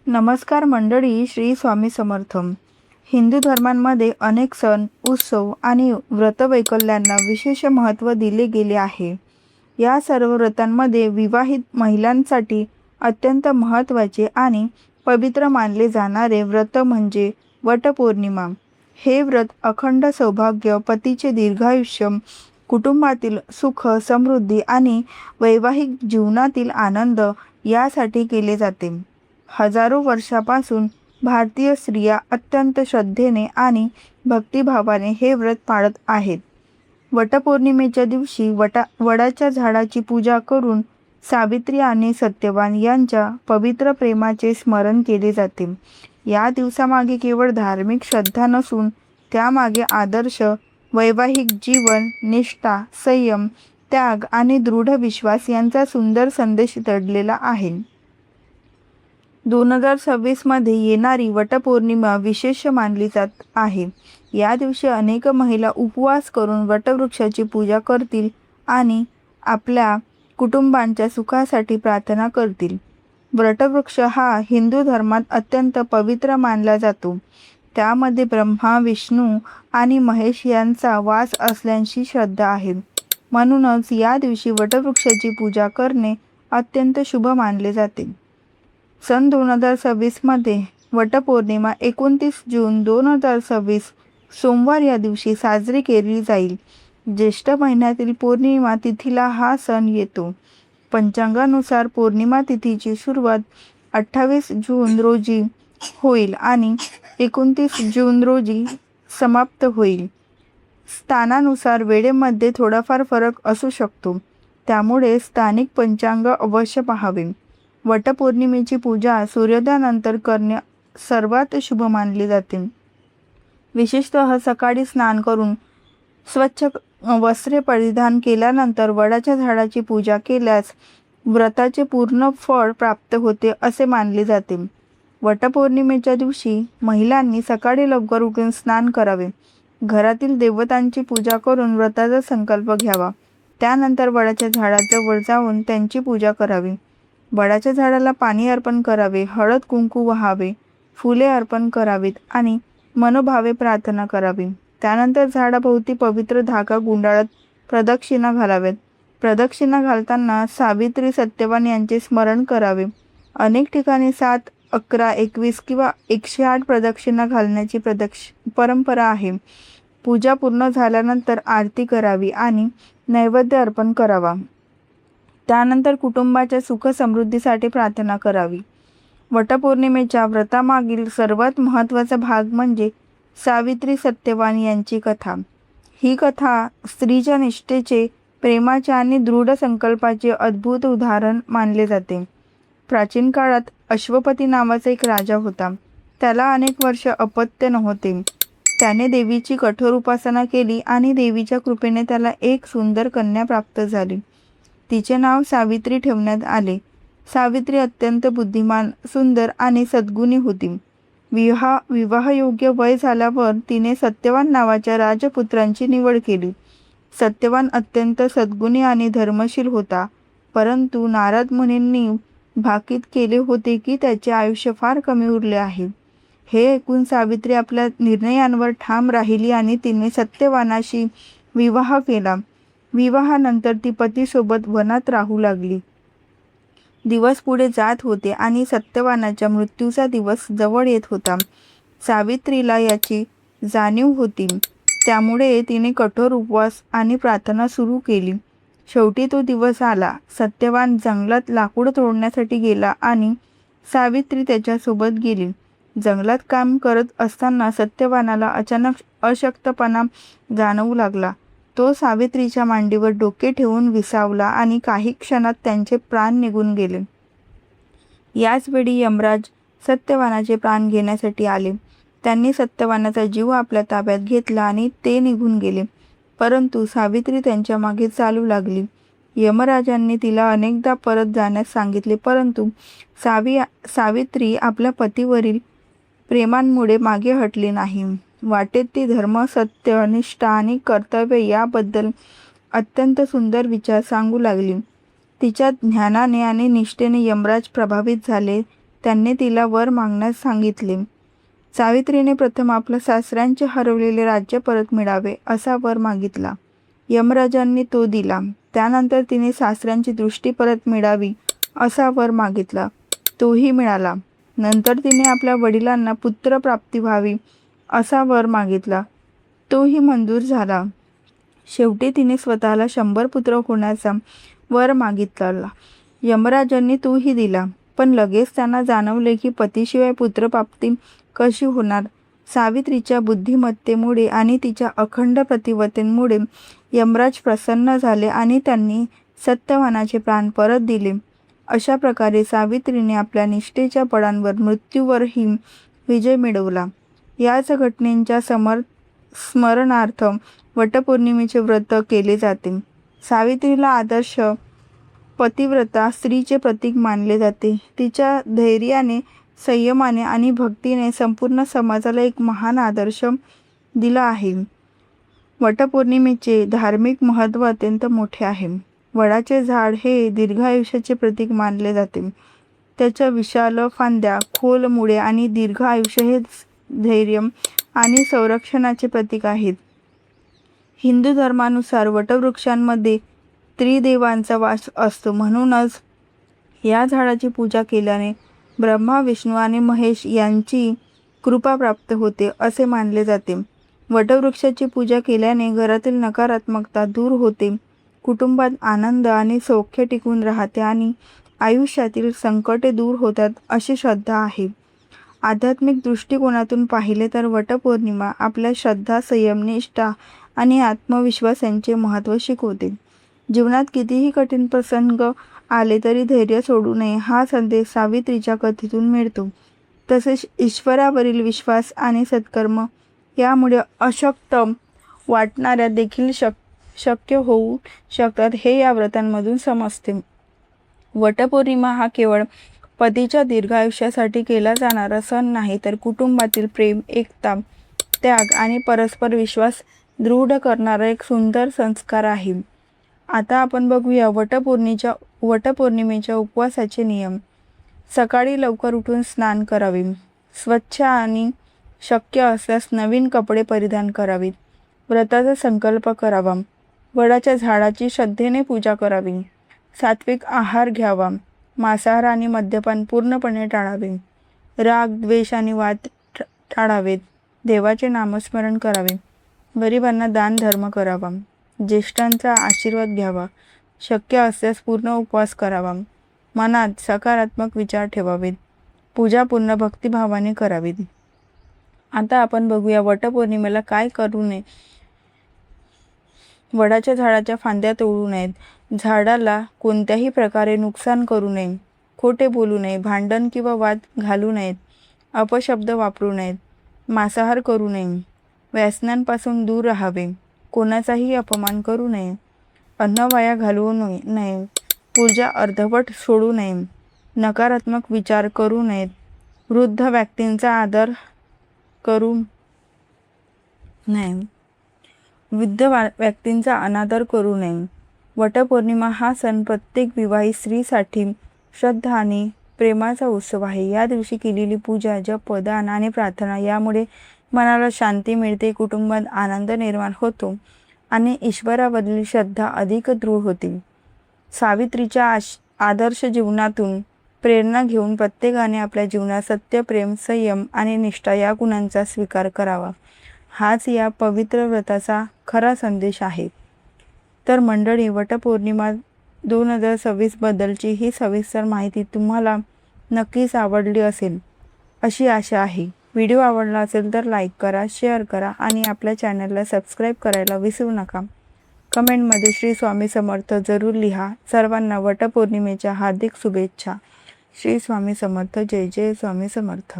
नमस्कार मंडळी, श्री स्वामी समर्थ. हिंदू धर्मांमध्ये अनेक सण, उत्सव आणि व्रतवैकल्यांना विशेष महत्त्व दिले गेले आहे. या सर्व व्रतांमध्ये विवाहित महिलांसाठी अत्यंत महत्त्वाचे आणि पवित्र मानले जाणारे व्रत म्हणजे वटपौर्णिमा. हे व्रत अखंड सौभाग्य, पतीचे दीर्घायुष्य, कुटुंबातील सुख समृद्धी आणि वैवाहिक जीवनातील आनंद यासाठी केले जाते. हजारो वर्षापासून भारतीय स्त्रिया अत्यंत श्रद्धेने आणि भक्तिभावाने हे व्रत पाळत आहेत. वटपौर्णिमेच्या दिवशी वडाच्या झाडाची पूजा करून सावित्री आणि सत्यवान यांच्या पवित्र प्रेमाचे स्मरण केले जाते. या दिवसामागे केवळ धार्मिक श्रद्धा नसून त्यामागे आदर्श वैवाहिक जीवन, निष्ठा, संयम, त्याग आणि दृढ विश्वास यांचा सुंदर संदेश दडलेला आहे. 2026 मध्ये येणारी वटपौर्णिमा विशेष मानली जात आहे. या दिवशी अनेक महिला उपवास करून वटवृक्षाची पूजा करतील आणि आपल्या कुटुंबांच्या सुखासाठी प्रार्थना करतील. वटवृक्ष हा हिंदू धर्मात अत्यंत पवित्र मानला जातो. त्यामध्ये ब्रह्मा, विष्णू आणि महेश यांचा वास असल्याची श्रद्धा आहे. म्हणूनच या दिवशी वटवृक्षाची पूजा करणे अत्यंत शुभ मानले जाते. सन 2026 मध्ये वटपौर्णिमा 29 जून 2026 सोमवार या दिवशी साजरी केली जाईल. ज्येष्ठ महिन्यातील पौर्णिमा तिथीला हा सण येतो. पंचांगानुसार पौर्णिमा तिथीची सुरुवात 28 जून रोजी होईल आणि 29 जून रोजी समाप्त होईल. स्थानानुसार वेळेमध्ये थोडाफार फरक असू शकतो, त्यामुळे स्थानिक पंचांग अवश्य पाहावे. वटपौर्णिमेची पूजा सूर्योदयानंतर करणे सर्वात शुभ मानले जाते. विशेषतः सकाळी स्नान करून स्वच्छ वस्त्रे परिधान केल्यानंतर वडाच्या झाडाची पूजा केल्यास व्रताचे पूर्ण फळ प्राप्त होते असे मानले जाते. वटपौर्णिमेच्या दिवशी महिलांनी सकाळी लवकर उठून स्नान करावे, घरातील देवतांची पूजा करून व्रताचा संकल्प घ्यावा. त्यानंतर वडाच्या झाडाजवळ जाऊन त्यांची पूजा करावी. वडाच्या झाडाला पाणी अर्पण करावे, हळद कुंकू वाहावे, फुले अर्पण करावीत आणि मनोभावे प्रार्थना करावी. त्यानंतर झाडाभोवती पवित्र धागा गुंडाळत प्रदक्षिणा घालाव्यात. प्रदक्षिणा घालताना सावित्री, सत्यवान यांचे स्मरण करावे. अनेक ठिकाणी 7, 11, 21 किंवा 108 प्रदक्षिणा घालण्याची परंपरा आहे. पूजा पूर्ण झाल्यानंतर आरती करावी आणि नैवेद्य अर्पण करावा. त्यानंतर कुटुंबाच्या सुख समृद्धीसाठी प्रार्थना करावी. वटपौर्णिमेच्या व्रतामागील सर्वात महत्त्वाचा भाग म्हणजे सावित्री सत्यवान यांची कथा. ही कथा स्त्रीच्या निष्ठेचे, प्रेमाचे आणि दृढ संकल्पाचे अद्भुत उदाहरण मानले जाते. प्राचीन काळात अश्वपती नावाचा एक राजा होता. त्याला अनेक वर्ष अपत्य नव्हते. त्याने देवीची कठोर उपासना केली आणि देवीच्या कृपेने त्याला एक सुंदर कन्या प्राप्त झाली. तिचे नाव सावित्री ठेवण्यात आले. सावित्री अत्यंत बुद्धिमान, सुंदर आणि सद्गुणी होती. विवाहयोग्य वय झाल्यावर तिने सत्यवान नावाच्या राजपुत्रांची निवड केली. सत्यवान अत्यंत सद्गुणी आणि धर्मशील होता, परंतु नारद मुनींनी भाकीत केले होते की त्याचे आयुष्य फार कमी उरले आहे. हे ऐकून सावित्री आपल्या निर्णयांवर ठाम राहिली आणि तिने सत्यवानाशी विवाह केला. विवाहानंतर ती पतीसोबत वनात राहू लागली. दिवस पुढे जात होते आणि सत्यवानाच्या मृत्यूचा दिवस जवळ येत होता. सावित्रीला याची जाणीव होती, त्यामुळे तिने कठोर उपवास आणि प्रार्थना सुरू केली. शेवटी तो दिवस आला. सत्यवान जंगलात लाकूड तोडण्यासाठी गेला आणि सावित्री त्याच्यासोबत गेली. जंगलात काम करत असताना सत्यवानाला अचानक अशक्तपणा जाणवू लागला. तो सावित्रीच्या मांडीवर डोके ठेवून विसावला आणि काही क्षणात त्यांचे प्राण निघून गेले. याच वेळी यमराज सत्यवानाचे प्राण घेण्यासाठी आले. त्यांनी सत्यवानाचा जीव आपल्या ताब्यात घेतला आणि ते निघून गेले. परंतु सावित्री त्यांच्या मागे चालू लागली. यमराजांनी तिला अनेकदा परत जाण्यास सांगितले, परंतु सावित्री आपल्या पतीवरील प्रेमांमुळे मागे हटली नाही. वाटेत ती धर्म, सत्य, निष्ठा आणि कर्तव्य याबद्दल अत्यंत सुंदर विचार सांगू लागली. तिच्या ज्ञानाने आणि निष्ठेने यमराज प्रभावित झाले. त्यांनी तिला वर मागण्यास सांगितले. सावित्रीने प्रथम आपल्या सासऱ्यांचे हरवलेले राज्य परत मिळावे असा वर मागितला. यमराजांनी तो दिला. त्यानंतर तिने सासऱ्यांची दृष्टी परत मिळावी असा वर मागितला. तोही मिळाला. नंतर तिने आपल्या वडिलांना पुत्रप्राप्ती व्हावी असा वर मागितला. तोही मंजूर झाला. शेवटी तिने स्वतःला 100 पुत्र होण्याचा वर मागितला. यमराजांनी तोही दिला. पण लगेच त्यांना जाणवले की पतीशिवाय पुत्रप्राप्ती कशी होणार. सावित्रीच्या बुद्धिमत्तेमुळे आणि तिच्या अखंड प्रतिवतेमुळे यमराज प्रसन्न झाले आणि त्यांनी सत्यवानाचे प्राण परत दिले. अशा प्रकारे सावित्रीने आपल्या निष्ठेच्या बळावर मृत्यूवरही विजय मिळवला. याच घटनेच्या स्मरणार्थ वटपौर्णिमेचे व्रत केले जाते. सावित्रीला आदर्श पतिव्रता स्त्रीचे प्रतीक मानले जाते. तिच्या धैर्याने, संयमाने आणि भक्तीने संपूर्ण समाजाला एक महान आदर्श दिला आहे. वटपौर्णिमेचे धार्मिक महत्त्व अत्यंत मोठे आहे. वडाचे झाड हे दीर्घायुष्याचे प्रतीक मानले जाते. त्याच्या विशाल फांद्या, खोल मुळे आणि दीर्घ आयुष्य हे धैर्य आणि संरक्षणाचे प्रतीक आहेत. हिंदू धर्मानुसार वटवृक्षांमध्ये त्रिदेवांचा वास असतो. म्हणूनच या झाडाची पूजा केल्याने ब्रह्मा, विष्णू आणि महेश यांची कृपा प्राप्त होते असे मानले जाते. वटवृक्षाची पूजा केल्याने घरातील नकारात्मकता दूर होते, कुटुंबात आनंद आणि सौख्य टिकून राहते आणि आयुष्यातील संकटे दूर होतात अशी श्रद्धा आहे. आध्यात्मिक दृष्टिकोनातून पाहिले तर वटपौर्णिमा आपल्या श्रद्धा, संयम, निष्ठा आणि आत्मविश्वास यांचे महत्त्व शिकवते. जीवनात कितीही कठीण प्रसंग आले तरी धैर्य सोडू नये हा संदेश सावित्रीच्या कथेतून मिळतो. तसेच ईश्वरावरील विश्वास आणि सत्कर्म यामुळे अशक्य वाटणाऱ्या देखील शक्य होऊ शकतात हे या व्रतांमधून समजते. वटपौर्णिमा हा केवळ पतीच्या दीर्घायुष्यासाठी केला जाणारा सण नाही, तर कुटुंबातील प्रेम, एकता, त्याग आणि परस्पर विश्वास दृढ करणारा एक सुंदर संस्कार आहे. आता आपण बघूया वटपौर्णिमेच्या उपवासाचे नियम. सकाळी लवकर उठून स्नान करावे. स्वच्छ आणि शक्य असल्यास नवीन कपडे परिधान करावीत. व्रताचा संकल्प करावा. वडाच्या झाडाची श्रद्धेने पूजा करावी. सात्विक आहार घ्यावा. मांसाहार आणि मद्यपान पूर्णपणे टाळावे. राग, द्वेष आणि वाद टाळावेत. देवाचे नामस्मरण करावे. गरिबांना दान धर्म करावा. ज्येष्ठांचा आशीर्वाद घ्यावा. शक्य असल्यास पूर्ण उपवास करावा. मनात सकारात्मक विचार ठेवावेत. पूजा पूर्ण भक्तिभावाने करावीत. आता आपण बघूया वटपौर्णिमेला काय करू नये. वडाच्या झाडाच्या फांद्या तोडू नयेत. झाडाला कोणत्याही प्रकारे नुकसान करू नये. खोटे बोलू नये. भांडण किंवा वाद घालू नयेत. अपशब्द वापरू नयेत. मांसाहार करू नये. व्यसनांपासून दूर राहावे. कोणाचाही अपमान करू नये. अन्न वाया घालवू नये. पूजा अर्धवट सोडू नये. नकारात्मक विचार करू नयेत. वृद्ध व्यक्तींचा आदर करू नये. अनादर करू नये. वटपौर्णिमा हा सण प्रत्येक विवाहित स्त्रीसाठी श्रद्धा आणि प्रेमाचा उत्सव आहे. या दिवशी केलेली पूजा, जप, दान आणि प्रार्थना यामुळे मनाला शांती मिळते, कुटुंबात आनंद निर्माण होतो आणि ईश्वरावरील श्रद्धा अधिक दृढ होते. सावित्रीच्या आदर्श जीवनातून प्रेरणा घेऊन प्रत्येकाने आपल्या जीवनात सत्य, प्रेम, संयम आणि निष्ठा या गुणांचा स्वीकार करावा. हाच या पवित्र व्रताचा खरा संदेश आहे. तर मंडळी, वटपौर्णिमा 2026 बद्दलची ही सविस्तर माहिती तुम्हाला नक्कीच आवडली असेल अशी आशा आहे. व्हिडिओ आवडला असेल तर लाईक करा, शेअर करा आणि आपल्या चॅनलला सबस्क्राईब करायला विसरू नका. कमेंटमध्ये श्री स्वामी समर्थ जरूर लिहा. सर्वांना वटपौर्णिमेच्या हार्दिक शुभेच्छा. श्री स्वामी समर्थ. जय जय स्वामी समर्थ.